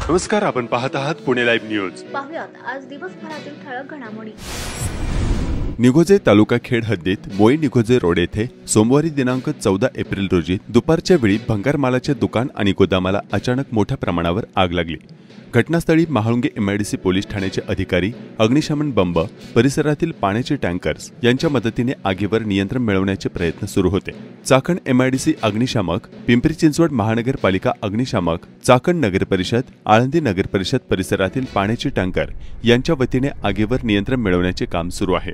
नमस्कार, आपण पाहत आहात पुणे लाईव्ह न्यूज. पाहुयात आज दिवसभरातील ठळक घडामोडी. निघोजे तालुका खेड हद्दीत मोई निघोजे रोड येथे सोमवारी दिनांक 14 एप्रिल रोजी दुपारच्या वेळी भंगार मालाचे दुकान आणि गोदामाला अचानक मोठ्या प्रमाणावर आग लागली. घटनास्थळी महाळुंगे एमआयडीसी पोलीस ठाण्याचे अधिकारी, अग्निशमन बंब, परिसरातील पाण्याचे टँकर्स यांच्या मदतीने आगीवर नियंत्रण मिळवण्याचे प्रयत्न सुरू होते. चाकण एमआयडीसी अग्निशामक, पिंपरी चिंचवड महानगरपालिका अग्निशामक, चाकण नगर परिषद, आळंदी नगर परिषद परिसरातील पाण्याचे टँकर यांच्या वतीने आगीवर नियंत्रण मिळवण्याचे काम सुरू आहे.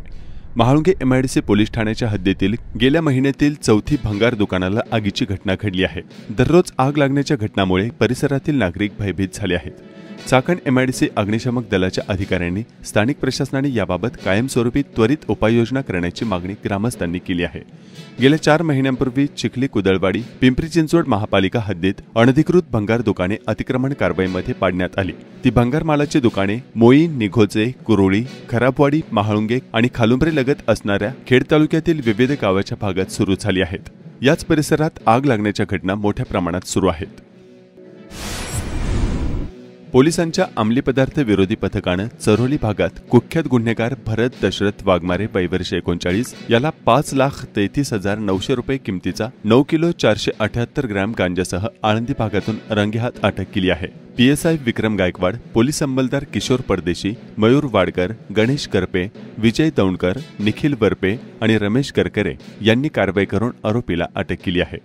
महाळुंगे एमआयडीसी पोलीस ठाण्याच्या हद्दीतील गेल्या महिन्यातील चौथी भंगार दुकानाला आगीची घटना घडली आहे. दररोज आग लागण्याच्या घटनांमुळे परिसरातील नागरिक भयभीत झाले आहेत. चाकण एमआयडीसी अग्निशामक दलाच्या अधिकाऱ्यांनी स्थानिक प्रशासनाने याबाबत कायमस्वरूपी त्वरित उपाययोजना करण्याची मागणी ग्रामस्थांनी केली आहे. गेल्या 4 महिन्यांपूर्वी चिखली कुदळवाडी, पिंपरी चिंचवड महापालिका हद्दीत अनधिकृत भंगार दुकाने अतिक्रमण कारवाईमध्ये पाडण्यात आली. ती भंगार मालाची दुकाने मोई, निघोजे, कुरोळी, खराबवाडी, महाळुंगे आणि खालुंब्रे लगत असणाऱ्या खेड तालुक्यातील विविध गावाच्या भागात सुरू झाली आहेत. याच परिसरात आग लागण्याच्या घटना मोठ्या प्रमाणात सुरू आहेत. पोलिसांच्या अंमली पदार्थ विरोधी पथकानं चरोली भागात कुख्यात गुन्हेगार भरत दशरथ वाघमारे वय वर्ष 39 याला 5,33,900 रुपये किमतीचा 9 किलो 478 ग्रॅम गांजासह आळंदी भागातून रंगेहात अटक केली आहे. पीएसआय विक्रम गायकवाड, पोलीस अंमलदार किशोर परदेशी, मयूर वाडकर, गणेश करपे, विजय दौंडकर, निखिल वरपे आणि रमेश करकरे यांनी कारवाई करून आरोपीला अटक केली आहे.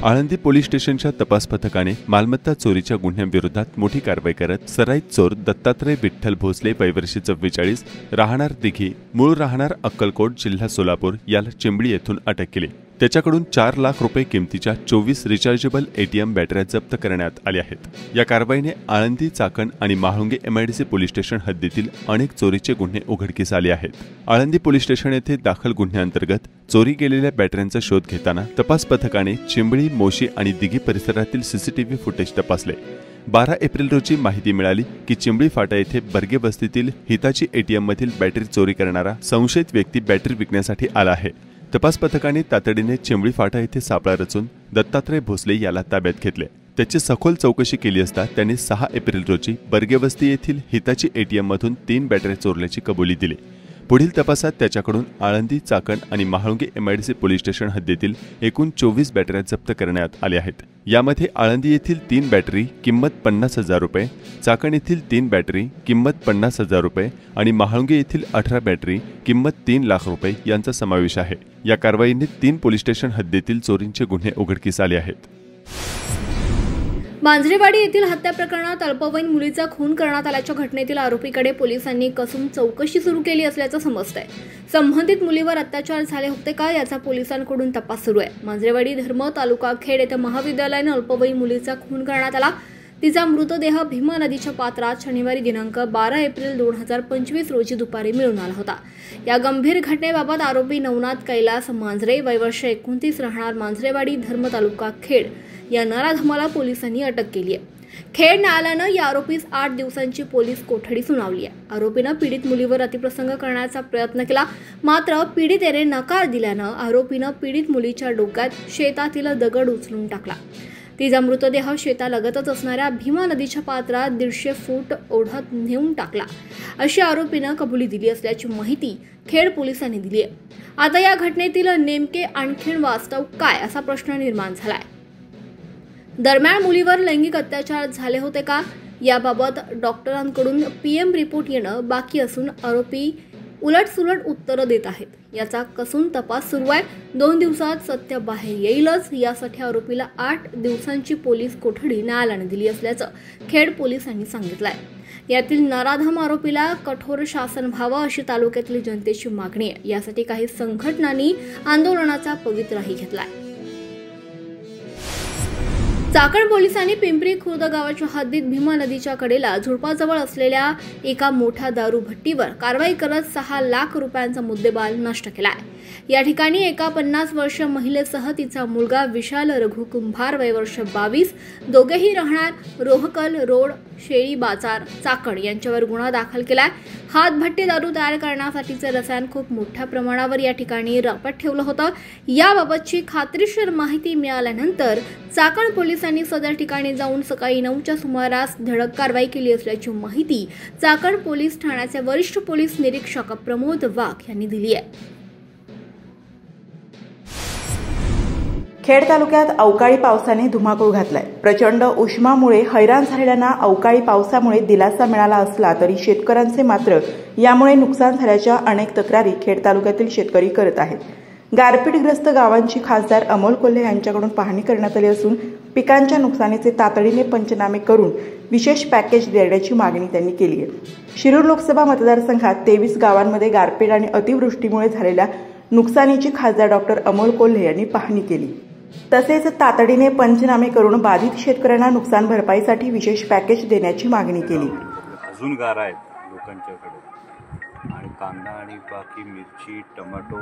आळंदी पोलीस स्टेशनच्या तपास पथकाने मालमत्ता चोरीच्या गुन्ह्यांविरोधात मोठी कारवाई करत सराईत चोर दत्तात्रय विठ्ठल भोसले वय वर्ष 44 राहणार दिघी, मूळ राहणार अक्कलकोट, जिल्हा सोलापूर याला चिंबळी येथून अटक केली. त्याच्याकडून 4 लाख रुपये किमतीच्या 24 रिचार्जेबल एटीएम बॅटऱ्या जप्त करण्यात आल्या आहेत. या कारवाईने आळंदी, चाकण आणि महाळुंगे एमआयडीसी पोलीस स्टेशन हद्दीतील अनेक चोरीचे गुन्हे उघडकीस आले आहेत. आळंदी पोलीस स्टेशन येथे दाखल गुन्ह्यांतर्गत चोरी गेलेल्या बॅटऱ्यांचा शोध घेताना तपास पथकाने चिंबळी, मोशी आणि दिघी परिसरातील सीसीटीव्ही फुटेज तपासले. 12 एप्रिल रोजी माहिती मिळाली की चिंबळी फाटा येथे बर्गे वस्तीतील हिताची एटीएम मधील बॅटरी चोरी करणारा संशयित व्यक्ती बॅटरी विकण्यासाठी आला आहे. तपास पथकाने तातडीने चिंबळी फाटा येथे सापळा रचून दत्तात्रय भोसले याला ताब्यात घेतले. त्याची सखोल चौकशी केली असता त्याने 6 एप्रिल रोजी बर्गेवस्ती येथील हिताची एटीएम मधून 3 बॅटऱ्या चोरल्याची कबुली दिली. पुढील तपासात त्याच्याकडून आळंदी, चाकण आणि महाळुंगे एमआयडीसी पोलीस स्टेशन हद्दीतील एकूण 24 बॅटऱ्या जप्त करण्यात आल्या आहेत. यामध्ये आळंदी येथील 3 बॅटरी किंमत 50,000 रुपये, चाकण येथील 3 बॅटरी किंमत 50,000 रुपये आणि महाळुंगे येथील 18 बॅटरी किंमत 3 लाख रुपये यांचा समावेश आहे. या कारवाईने 3 पोलीस स्टेशन हद्दीतील चोरींचे गुन्हे उघडकीस आले आहेत. मांजरेवाडी येथील हत्या प्रकरणात अल्पवयीन मुलीचा खून करण्यात आल्याच्या घटनेतील आरोपीकडे पोलिसांनी कसून चौकशी सुरू केली असल्याचं समजतंय. संबंधित मुलीवर अत्याचार झाले होते का याचा पोलिसांकडून तपास सुरू आहे. मांजरेवाडी धर्म तालुका खेड येथे महाविद्यालयाने अल्पवयीन मुलीचा खून करण्यात आला. तिचा मृतदेह भीमा नदीच्या पात्रात शनिवारी दिनांक 12 एप्रिल 2025 रोजी दुपारी मिळून आला होता. या गंभीर घटनेबाबत आरोपी नवनाथ कैलास मांजरे वय वर्ष 29 राहणार मांजरेवाडी धर्म तालुका खेड या नराधमाला पोलिसांनी अटक केली आहे. खेड न्यायालयानं या आरोपीस 8 दिवसांची पोलीस कोठडी सुनावली आहे. आरोपीनं पीडित मुलीवर अतिप्रसंग करण्याचा प्रयत्न केला, मात्र पीडितेने नकार दिल्यानं आरोपीनं पीडित मुलीच्या डोक्यात शेतातील दगड उचलून टाकला. तिचा मृतदेह शेतालगतच असणाऱ्या भीमा नदीच्या पात्रात 150 फूट ओढत नेऊन टाकला अशी आरोपीनं कबुली दिली असल्याची माहिती खेड पोलिसांनी दिली आहे. आता या घटनेतील नेमके आणखीन वास्तव काय असा प्रश्न निर्माण झालाय. दरम्यान मुलीवर लैंगिक अत्याचार झाले होते का याबाबत डॉक्टरांकडून पीएम रिपोर्ट येणं बाकी असून आरोपी उलटसुलट उत्तरं देत आहेत. याचा कसून तपास सुरू आहे. 2 दिवसात सत्य बाहेर येईलच. यासाठी आरोपीला 8 दिवसांची पोलीस कोठडी न्यायालयाने दिली असल्याचं खेड पोलिसांनी सांगितलंय. यातील नराधम आरोपीला कठोर शासन व्हावं अशी तालुक्यातील जनतेची मागणी आहे. यासाठी काही संघटनांनी आंदोलनाचा पवित्राही घेतलाय. चाकण पोलिसांनी पिंपरी खुर्द गावाच्या हद्दीत भीमा नदीच्या कडेला झुडपाजवळ असलेल्या एका मोठ्या दारू भट्टीवर कारवाई करत 6 लाख रुपयांचा मुद्देमाल नष्ट केलाय. या ठिकाणी एका 50 वर्ष महिलेसह तिचा मुलगा विशाल रघु कुंभार वय वर्ष 22 दोघेही राहणार रोहकल रोड शेळी बाजार चाकण यांच्यावर गुन्हा दाखल केलाय। हातभट्टी दारू तयार करण्यासाठीचे रसायन खूप मोठ्या प्रमाणावर या ठिकाणी रपत ठेवलं होतं। याबाबतची खात्रीशीर माहिती मिळाल्यानंतर चाकण पोलिसांनी सदर ठिकाणी जाऊन सकाळी 9च्या सुमारास धडक कारवाई केली असल्याची माहिती चाकण पोलीस ठाण्याचे वरिष्ठ पोलीस निरीक्षक प्रमोद वाघ यांनी दिली आहे। खेड तालुक्यात अवकाळी पावसाने धुमाकूळ घातलाय। प्रचंड उष्मामुळे हैराण झालेल्यांना अवकाळी पावसामुळे दिलासा मिळाला असला तरी शेतकऱ्यांचे मात्र यामुळे नुकसान झाल्याच्या अनेक तक्रारी खेड तालुक्यातील शेतकरी करत आहेत। गारपीटग्रस्त गावांची खासदार अमोल कोल्हे यांच्याकडून पाहणी करण्यात आली असून पिकांच्या नुकसानीचे तातडीने पंचनामे करून विशेष पॅकेज देण्याची मागणी त्यांनी केली आहे। शिरूर लोकसभा मतदारसंघात 23 गावांमध्ये गारपीट आणि अतिवृष्टीमुळे झालेल्या नुकसानीची खासदार डॉक्टर अमोल कोल्हे यांनी पाहणी केली। तसेच तातडीने पंचनामे करून बाधित शेतकऱ्यांना नुकसान भरपाईसाठी विशेष पॅकेज देण्याची मागणी केली। अजून गारा आहेत लोकांच्याकडे आणि कांदा आणि बाकी मिरची टोमॅटो।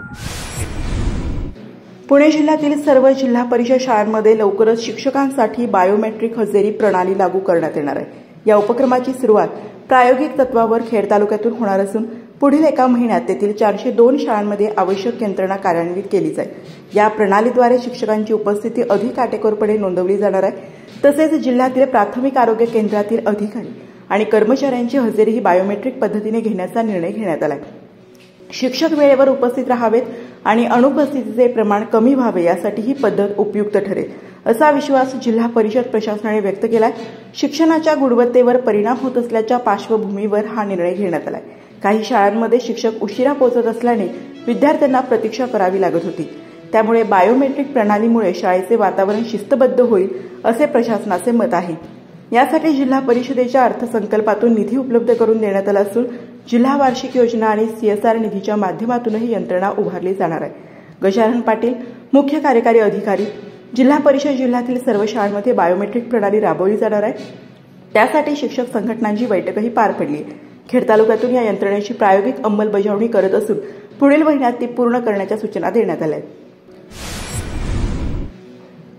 पुणे जिल्ह्यातील सर्व जिल्हा परिषद शाळांमध्ये लवकरच शिक्षकांसाठी बायोमेट्रिक हजेरी प्रणाली लागू करण्यात येणार आहे। या उपक्रमाची सुरुवात प्रायोगिक तत्वावर खेड तालुक्यातून होणार असून पुढील एका महिन्यात तेथील 402 शाळांमध्ये आवश्यक यंत्रणा कार्यान्वित केली जाईल। या प्रणालीद्वारे शिक्षकांची उपस्थिती अधिक काटेकोरपणे नोंदवली जाणार आहे। तसेच जिल्ह्यातील प्राथमिक आरोग्य केंद्रातील अधिकारी आणि कर्मचाऱ्यांची हजेरी ही बायोमेट्रिक पद्धतीने घेण्याचा निर्णय घेण्यात आला आहे। शिक्षक वेळेवर उपस्थित राहावेत आणि अनुपस्थितीचे प्रमाण कमी व्हावे यासाठी ही पद्धत उपयुक्त ठरेल असा विश्वास जिल्हा परिषद प्रशासनाने व्यक्त केलाय। शिक्षणाच्या गुणवत्तेवर परिणाम होत असल्याच्या पार्श्वभूमीवर हा निर्णय घेण्यात आलाय। काही शाळांमध्ये शिक्षक उशिरा पोहोचत असल्याने विद्यार्थ्यांना प्रतीक्षा करावी लागत होती। त्यामुळे बायोमेट्रिक प्रणालीमुळे शाळेचे वातावरण शिस्तबद्ध होईल असे प्रशासनाचे मत आहे। यासाठी जिल्हा परिषदेच्या अर्थसंकल्पातून निधी उपलब्ध करून देण्यात आला असून जिल्हा वार्षिक योजना आणि CSR निधीच्या माध्यमातूनही यंत्रणा उभारली जाणार आहे। गजानन पाटील, मुख्य कार्यकारी अधिकारी, जिल्हा परिषद जिल्ह्यातील सर्व शाळांमध्ये बायोमेट्रिक प्रणाली राबवली जाणार आहे। त्यासाठी शिक्षक संघटनांची बैठकही पार पडली आहे। खेड तालुक्यातून या यंत्रणेची प्रायोगिक अंमलबजावणी करत असून पुढील महिन्यात ती पूर्ण करण्याच्या सूचना देण्यात आल्या आहेत।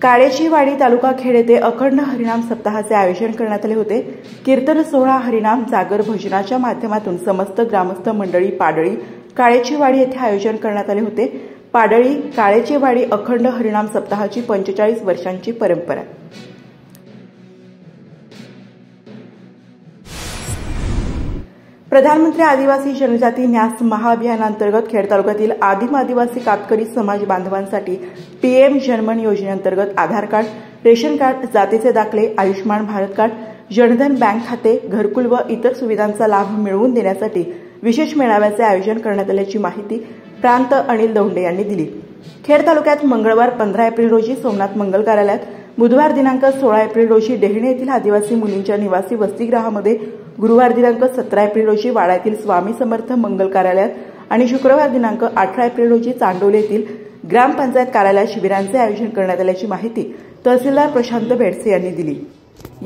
काळेची वाडी तालुका खेड येथे अखंड हरिनाम सप्ताहाचे आयोजन करण्यात आले होते। कीर्तन सोहळा, हरिनाम, जागर, भजनाच्या माध्यमातून समस्त ग्रामस्थ मंडळी पाडळी काळेची वाडी येथे आयोजन करण्यात आले होते। पाडळी काळेची वाडी अखंड हरिनाम सप्ताहाची 45 वर्षांची परंपरा। प्रधानमंत्री आदिवासी जनजाती न्यास महाअभियानांतर्गत खेड तालुक्यातील आदिम आदिवासी कातकरी समाज बांधवांसाठी PM जनमन योजनेअंतर्गत आधार कार्ड, रेशन कार्ड, जातीचे दाखले, आयुष्मान भारत कार्ड, जनधन बँक खाते, घरकुल व इतर सुविधांचा लाभ मिळवून देण्यासाठी विशेष मेळाव्याचे आयोजन करण्यात आल्याची माहिती प्रांत अनिल दौंडे यांनी दिली। खेड तालुक्यात मंगळवार 15 एप्रिल रोजी सोमनाथ मंगल कार्यालयात, बुधवार दिनांक 16 एप्रिल रोजी डेहणे येथील आदिवासी मुलींच्या निवासी वसतिगृहामध्ये, गुरुवार दिनांक 17 एप्रिल रोजी वाडा येथील स्वामी समर्थ मंगल कार्यालयात आणि शुक्रवार दिनांक 18 एप्रिल रोजी चांडोले येथील ग्रामपंचायत कार्यालयात शिबिरांचे आयोजन करण्यात आल्याची माहिती तहसीलदार प्रशांत बेडसे यांनी दिली।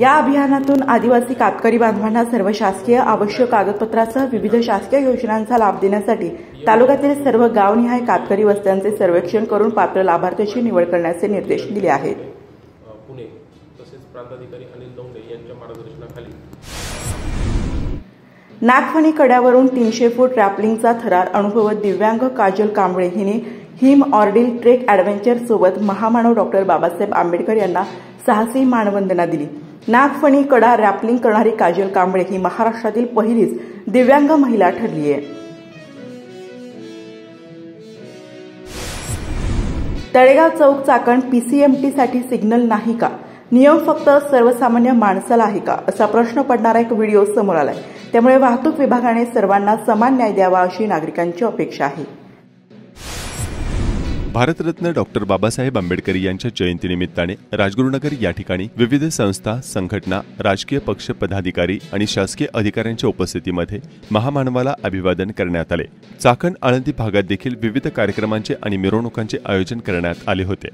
या अभियानातून आदिवासी कातकरी बांधवांना सर्व शासकीय आवश्यक कागदपत्रासह विविध शासकीय योजनांचा लाभ देण्यासाठी तालुक्यातील सर्व गावनिहाय कातकरी वस्त्यांचे सर्वेक्षण करून पात्र लाभार्थ्यांची निवड करण्याचे निर्देश दिले आहेत। पुणे तसेच प्रांताधिकारी अनिल दौंडे यांच्या मार्गदर्शनाखाली नागफणी कड्यावरून 300 फूट रॅपलिंगचा थरार अनुभवत दिव्यांग काजल कांबळे हिने हिम ऑर्डिल ट्रेक ॲडव्हेंचर सोबत महामानव डॉक्टर बाबासाहेब आंबेडकर यांना साहसी मानवंदना दिली। नागफणी कडा रॅपलिंग करणारी काजल कांबळे ही महाराष्ट्रातील पहिलीच दिव्यांग महिला ठरली आहे। तळेगाव चौक चाकण PCMT साठी सिग्नल नाही का? नियम फक्त सर्वसामान्य माणसाला आहे का? असा प्रश्न पडणारा एक व्हिडिओ समोर आलाय। त्यामुळे वाहतूक विभागाने सर्वांना समान न्याय द्यावा अशी नागरिकांची अपेक्षा आहे। भारतरत्न डॉक्टर बाबासाहेब आंबेडकर यांच्या जयंतीनिमित्ताने राजगुरुनगर या ठिकाणी विविध संस्था, संघटना, राजकीय पक्ष पदाधिकारी आणि शासकीय अधिकाऱ्यांच्या उपस्थितीमध्ये महामानवाला अभिवादन करण्यात आले। चाकण आळंदी भागात देखील विविध कार्यक्रमांचे आणि मिरवणुकांचे आयोजन करण्यात आले होते।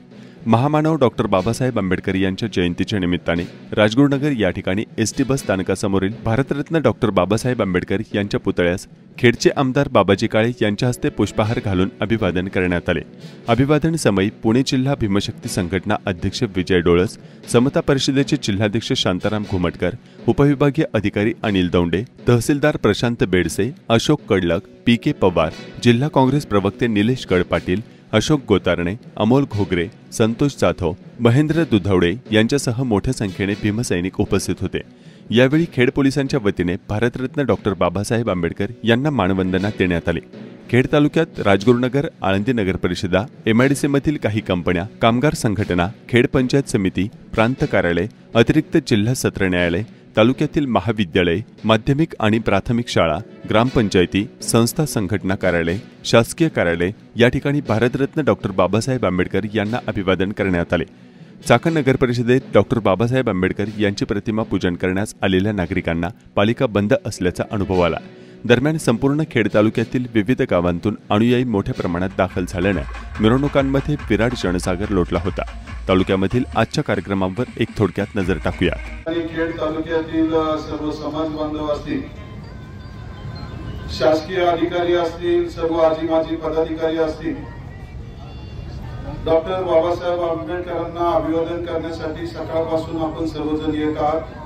महामानव डॉक्टर बाबासाहेब आंबेडकर यांच्या जयंतीच्या निमित्ताने राजगुरुनगर या ठिकाणी एसटी बस स्थानकासमोरील भारतरत्न डॉक्टर बाबासाहेब आंबेडकर यांच्या पुतळ्यास खेडचे आमदार बाबाजी काळे यांच्या हस्ते पुष्पहार घालून अभिवादन करण्यात आले। अभिवादन समयी पुणे जिल्हा भीमशक्ती संघटना अध्यक्ष विजय डोळस, समता परिषदेचे जिल्हाध्यक्ष शांताराम घुमटकर, उपविभागीय अधिकारी अनिल दौंडे, तहसीलदार प्रशांत बेडसे, अशोक कडलक, पी.के. पवार, जिल्हा काँग्रेस प्रवक्ते निलेश गडपाटील, अशोक गोतारणे, अमोल घोगरे, संतोष जाधव, महेंद्र दुधवडे यांच्यासह मोठ्या संख्येने भीमसैनिक उपस्थित होते। यावेळी खेड पोलिसांच्या वतीने भारतरत्न डॉक्टर बाबासाहेब आंबेडकर यांना मानवंदना देण्यात आली। खेड तालुक्यात राजगुरुनगर, आळंदी नगर परिषदा, एमआयडीसी मधील काही कंपन्या, कामगार संघटना, खेड पंचायत समिती, प्रांत कार्यालय, अतिरिक्त जिल्हा सत्र न्यायालय, तालुक्यातील महाविद्यालय, माध्यमिक आणि प्राथमिक शाळा, ग्रामपंचायती, संस्था, संघटना कार्यालय, शासकीय कार्यालय या ठिकाणी भारतरत्न डॉक्टर बाबासाहेब आंबेडकर यांना अभिवादन करण्यात आले। चाकण नगर परिषदेत डॉक्टर बाबासाहेब आंबेडकर यांची प्रतिमा पूजन करण्यास आलेल्या नागरिकांना पालिका बंद असल्याचा अनुभव आला। दरम्यान संपूर्ण खेड तालुक्यातील विविध गावांतून अनुयायी मोठ्या प्रमाणात दाखल झाल्याने मिरवणुकांमध्ये विराट जनसागर लोटला होता। तालुक्यामधील आजच्या कार्यक्रमांवर एक थोडक्यात नजर टाकूया। खेड तालुक्यातील सर्व समाज बांधव असतील, शासकीय अधिकारी असतील, सर्व आजी माजी पदाधिकारी असतील, डॉक्टर बाबासाहेब आंबेडकरांना अभिवादन करण्यासाठी सकाळपासून आपण सर्वजण येत आहात।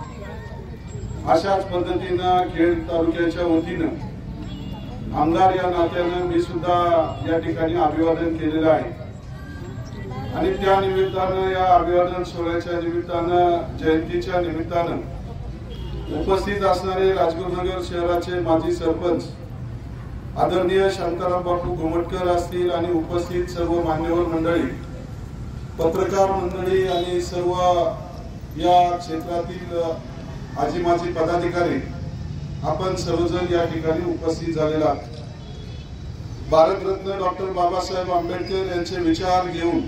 अशाच पद्धतीनं खेड तालुक्याच्या वतीनं आमदार या नात्यानं मी सुद्धा या ठिकाणी अभिवादन केलेलं आहे आणि त्या निमित्तानं, या अभिवादन सोहळ्याच्या निमित्तानं, जयंतीच्या निमित्तानं उपस्थित असणारे राजगुरुनगर शहराचे माजी सरपंच आदरणीय शांताराम बापू घुमटकर असतील आणि उपस्थित सर्व मान्यवर मंडळी, पत्रकार मंडळी आणि सर्व या क्षेत्रातील आजी माजी पदाधिकारी, आपण सर्वजण या ठिकाणी उपस्थित झालेला आहात। भारतरत्न डॉक्टर बाबासाहेब आंबेडकर यांचे विचार घेऊन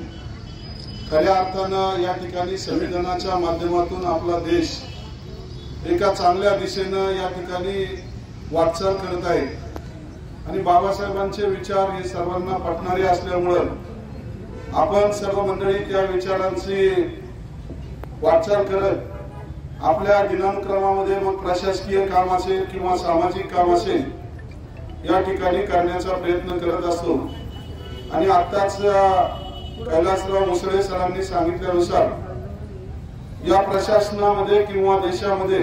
खऱ्या अर्थानं या ठिकाणी संविधानाच्या माध्यमातून आपला देश एका चांगल्या दिशेनं या ठिकाणी वाटचाल करत आहे आणि बाबासाहेबांचे विचार हे सर्वांना पटणारे असल्यामुळं आपण सर्व मंडळी त्या विचारांची वाटचाल करत आपल्या दिनानुक्रमामध्ये मग प्रशासकीय काम असेल किंवा सामाजिक काम असेल या ठिकाणी करण्याचा प्रयत्न करत असतो। आणि आताच कैलासराव मुसळे सरांनी सांगितल्यानुसार या प्रशासनामध्ये किंवा देशामध्ये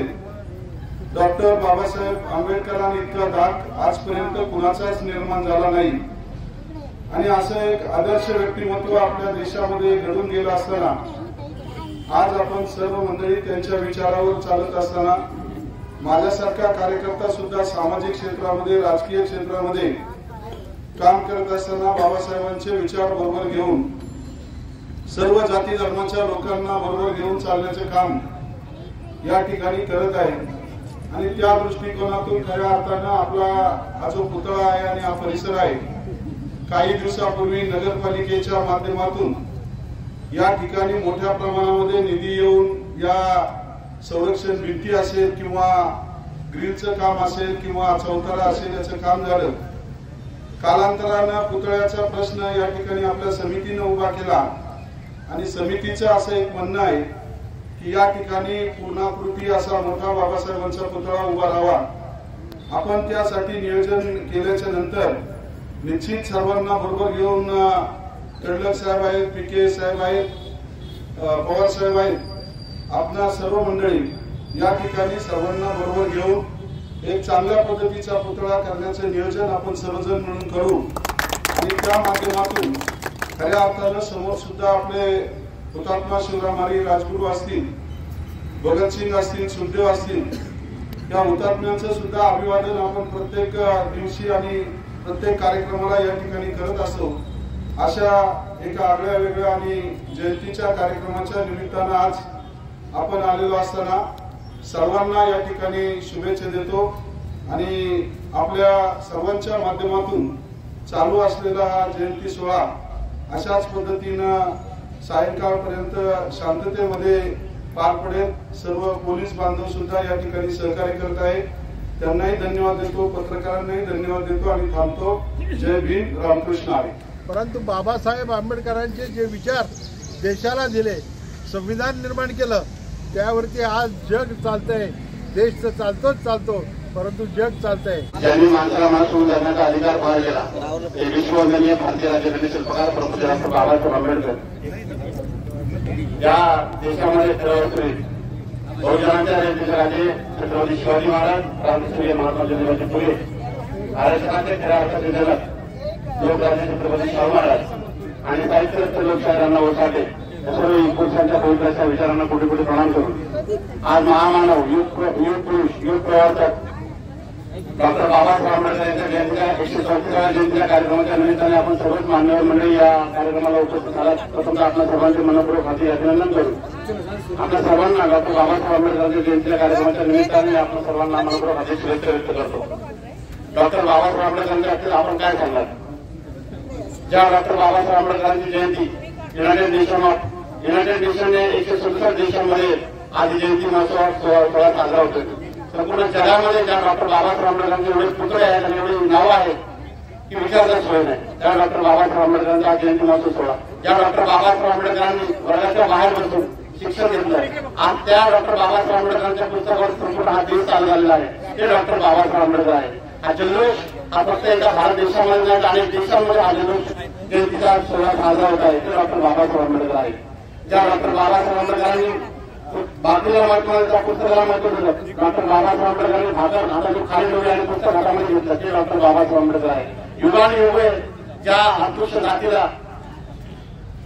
डॉक्टर बाबासाहेब आंबेडकरांनी इतका धाक आजपर्यंत कुणाचाच निर्माण झाला नाही आणि असं एक आदर्श व्यक्तिमत्व आपल्या देशामध्ये घडून गेलं असताना आज आपण सर्व मंडळी त्यांच्या विचारावर चालत असताना माझ्यासारखा कार्यकर्ता सुद्धा सामाजिक क्षेत्रामध्ये, राजकीय क्षेत्रामध्ये काम करत असताना बाबासाहेबांचे विचार बरोबर घेऊन सर्व जाती धर्माच्या लोकांना बरोबर घेऊन चालण्याचे काम या ठिकाणी करत आहे आणि त्या दृष्टिकोनातून खऱ्या अर्थानं आपला हा जो पुतळा आहे आणि हा परिसर आहे, काही दिवसापूर्वी नगरपालिकेच्या माध्यमातून या ठिकाणी मोठ्या प्रमाणामध्ये निधी येऊन या संरक्षण भिंती असेल किंवा ग्रिलचं काम असेल किंवा चौतारा असेल याचं काम झालं। कालांतरानं पुतळ्याचा प्रश्न या ठिकाणी आपल्या समितीने उभा केला आणि समितीचं असं एक म्हणणं आहे की या ठिकाणी पूर्णाकृती असा मोठा बाबासाहेबांचा पुतळा उभा राहावा। आपण त्यासाठी नियोजन केल्याच्या नंतर निश्चित सर्वांना बरोबर घेऊन कडलक साहेब आहेत, पी.के. साहेब आहेत, पवार साहेब आहेत, आपणा सर्व मंडळी या ठिकाणी सर्वांना बरोबर घेऊन एक चांगल्या पद्धतीचा पुतळा करण्याचे नियोजन आपण सर्वजण मिळून करू आणि त्या माध्यमातून खऱ्या अर्थानं समोर सुद्धा आपले हुतात्मा शिवरामारी राजगुरू असतील, भगतसिंग असतील, सुखदेव असतील, या हुतात्म्यांचं सुद्धा अभिवादन आपण प्रत्येक दिवशी आणि प्रत्येक कार्यक्रमाला या ठिकाणी करत असतो। अशा एका आगळ्या वेगळ्या आणि जयंतीच्या कार्यक्रमाच्या निमित्तानं आज आपण आलेलो असताना सर्वांना या ठिकाणी शुभेच्छा देतो आणि आपल्या सर्वांच्या माध्यमातून चालू असलेला हा जयंती सोहळा अशाच पद्धतीनं सायंकाळपर्यंत शांततेमध्ये पार पडेल। सर्व पोलीस बांधव सुद्धा या ठिकाणी सहकार्य करत आहे, त्यांनाही धन्यवाद देतो, पत्रकारांनाही धन्यवाद देतो आणि थांबतो। जय भीम, रामकृष्ण हरी। परंतु बाबासाहेब आंबेडकरांचे जे विचार देशाला दिले, संविधान निर्माण केलं, त्यावरती आज जग चालतंय. देश तर चालतो परंतु जग चालतंय. ज्यांनी माणसाला मला सोडून जगण्याचा अधिकार पार केला ते विश्ववंदनीय भारतीय राज्यघटनेचे शिल्पकार प्रमुख डॉक्टर बाबासाहेब आंबेडकर. या देशामध्ये बहुजनांच्या जयंतीचे राजे छत्रपती शिवाजी महाराज, क्रांतिसूर्य महात्मा ज्योतिबा फुले, आरक्षणाचे खऱ्या अर्थाचे जनक लोकराजे छत्रपती शाहू महाराज आणि साहित्यरत्न लोकशाहीर अण्णाभाऊ साठे सर्व पुरुषांच्या पवित्र अशा विचारांना कोटी कोटी प्रणाम करून आज महामानव युथ प्रवर्तक डॉक्टर बाबासाहेब आंबेडकर यांच्या जयंतीच्या 134व्या जयंतीच्या कार्यक्रमाच्या निमित्ताने आपण सर्वच मान्यवर मंडळी या कार्यक्रमाला उपस्थित झाला. प्रथमतः आपल्या सर्वांचे मनपूर्वक हार्दिक अभिनंदन करू. आपल्या सर्वांना डॉक्टर बाबासाहेब आंबेडकरांच्या जयंतीच्या कार्यक्रमाच्या निमित्ताने आपण सर्वांना मनपूर्वक हार्दिक शुभेच्छा व्यक्त करतो. डॉक्टर बाबासाहेब आंबेडकरांच्या बाबतीत आपण काय सांगणार? ज्या डॉक्टर बाबासाहेब आंबेडकरांची जयंती युनायटेड नेशनने 167 देशांमध्ये आज जयंती महोत्सव सोहळा साजरा होतो. संपूर्ण जगामध्ये ज्या डॉक्टर बाबासाहेब आंबेडकरांचे एवढे पुतळे आहेत आणि एवढी नावं आहेत की विचारता सोय नाही. त्या डॉक्टर बाबासाहेब आंबेडकरांचा आज जयंती महोत्सव सोहळा, ज्या डॉक्टर बाबासाहेब आंबेडकरांनी वर्गाच्या बाहेर बसून शिक्षण घेतलंय, आज त्या डॉक्टर बाबासाहेब आंबेडकरांच्या पुस्तकावर संपूर्ण हा देश चालू झालेला आहे. ते डॉक्टर बाबासाहेब आंबेडकर आहे. हा जल्लोष हा फक्त एका भारत देशामध्ये नाही, अनेक देशांमध्ये हा जल्लोष जयंतीचा सोहळा साजरा होत आहे. ते डॉक्टर बाबासाहेब आंबेडकर आहे. ज्या डॉक्टर बाबासाहेब आंबेडकरांनी बाकीला महत्व त्या पुस्तकाला महत्व दिलं, डॉक्टर बाबासाहेब आंबेडकरांनी हातातून खाली ठेवले आणि पुस्तक हातामध्ये घेतलं, ते डॉक्टर बाबासाहेब आंबेडकर आहे. युगानुयुगे ज्या अस्पृश्य जातीला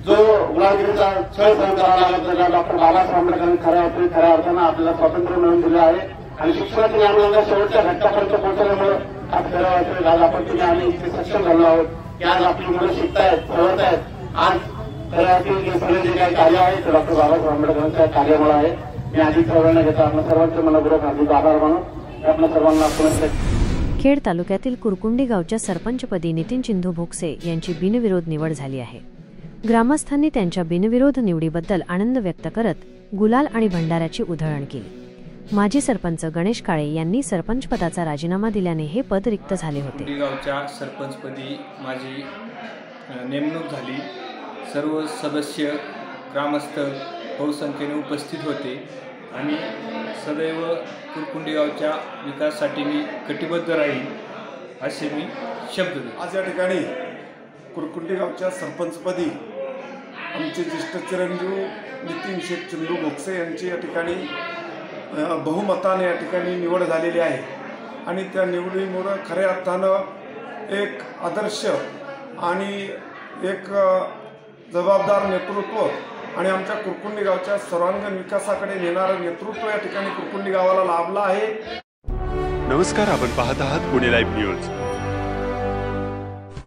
जो गुलामगिरीचा छळ सहन करावा लागला, त्या डॉक्टर बाबासाहेब आंबेडकरांनी खऱ्या अर्थानं आपल्याला स्वातंत्र्य मिळवून दिलं आहे. आणि शिक्षणाची ज्ञानगंगा शेवटच्या घटकापर्यंत पोहोचल्यामुळे आज खरं वाटतं आज आपण तुम्ही आम्ही इतके सक्षम झालो आहोत की आज आपली मुलं शिकतायत, पळवतायत. आज खरं असेल सगळे जे काही कार्य आहे ते डॉक्टर बाबासाहेब आंबेडकरांच्या कार्यामुळे आहे. मी अधिक प्रवर्ण घेता आपल्या सर्वांचे मनपूर्वक हार्दिक आभार मानून आपल्या सर्वांना पुनश्च. खेड तालुक्यातील कुरकुंडी गावच्या सरपंचपदी नितीन चिंधू भोकसे यांची बिनविरोध निवड झाली आहे. ग्रामस्थांनी त्यांच्या बिनविरोध निवडीबद्दल आनंद व्यक्त करत गुलाल आणि भंडाऱ्याची उधळण केली. माजी सरपंच गणेश काळे यांनी सरपंच पदाचा राजीनामा दिल्याने हे पद रिक्त झाले होते. गावच्या सरपंचपदी माझी नेमणूक झाली. सर्व सदस्य ग्रामस्थ बहुसंख्येने उपस्थित होते आणि सदैव कुरकुंडी गावच्या विकासासाठी मी कटिबद्ध राहील असे मी शब्द देतो. आज या ठिकाणी कुरकुंडी गावच्या सरपंचपदी आमचे ज्येष्ठ चिरंजीव नितीन शेठ चिंधू भोकसे यांची या ठिकाणी बहुमताने या ठिकाणी निवड झालेली आहे. आणि त्या निवडीमुळं खऱ्या अर्थानं एक आदर्श आणि एक जबाबदार नेतृत्व आणि आमच्या कुरकुंडी गावच्या सर्वांगीण विकासाकडे नेणारं नेतृत्व या ठिकाणी कुरकुंडी गावाला लाभलं आहे. नमस्कार, आपण पाहत आहात पुणे लाईव्ह न्यूज.